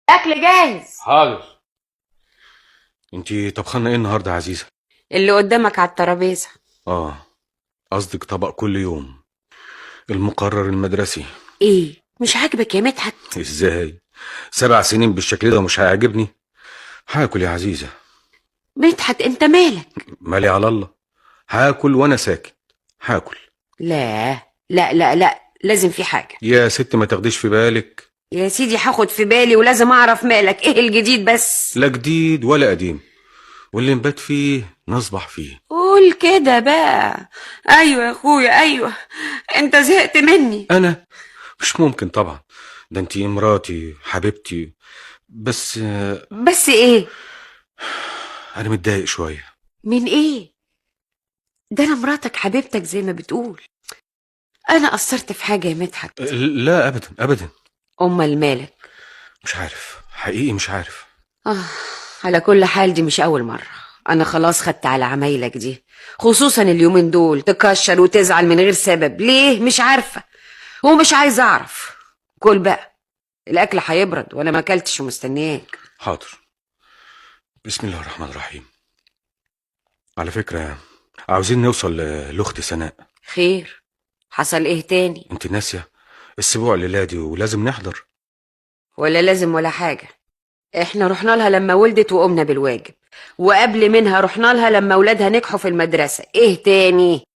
اكل جاهز. حاضر. انتي طبخنا ايه النهارده يا عزيزه؟ اللي قدامك على الترابيزه. اه، قصدك طبق كل يوم، المقرر المدرسي. ايه مش عاجبك يا مدحت؟ ازاي؟ 7 سنين بالشكل ده مش هيعجبني؟ هاكل يا عزيزه. مدحت انت مالك؟ مالي على الله، هاكل وانا ساكت. هاكل. لا لا لا لا، لازم في حاجه. يا ست ما تاخديش في بالك. يا سيدي هاخد في بالي ولازم اعرف مالك، ايه الجديد بس؟ لا جديد ولا قديم، واللي نبات فيه نصبح فيه. قول كده بقى. ايوه يا اخويا ايوه، انت زهقت مني. انا مش ممكن طبعا، ده انتي مراتي حبيبتي. بس بس ايه؟ انا متضايق شويه. من ايه؟ ده انا مراتك حبيبتك زي ما بتقول. انا قصرت في حاجه يا مدحت؟ لا ابدا ابدا. امال مالك؟ مش عارف حقيقي، مش عارف. آه، على كل حال دي مش أول مرة. أنا خلاص خدت على عمايلك دي، خصوصا اليومين دول تكشر وتزعل من غير سبب. ليه؟ مش عارفة ومش عايزة أعرف. كل بقى، الأكل هيبرد وأنا ما أكلتش ومستنياك. حاضر. بسم الله الرحمن الرحيم. على فكرة، عاوزين نوصل لأخت سناء. خير؟ حصل إيه تاني؟ انت ناسية السبوع الليلة دي ولازم نحضر. ولا لازم ولا حاجة. إحنا رحنا لها لما ولدت وقمنا بالواجب، وقبل منها رحنا لها لما ولادها نجحوا في المدرسة. إيه تاني؟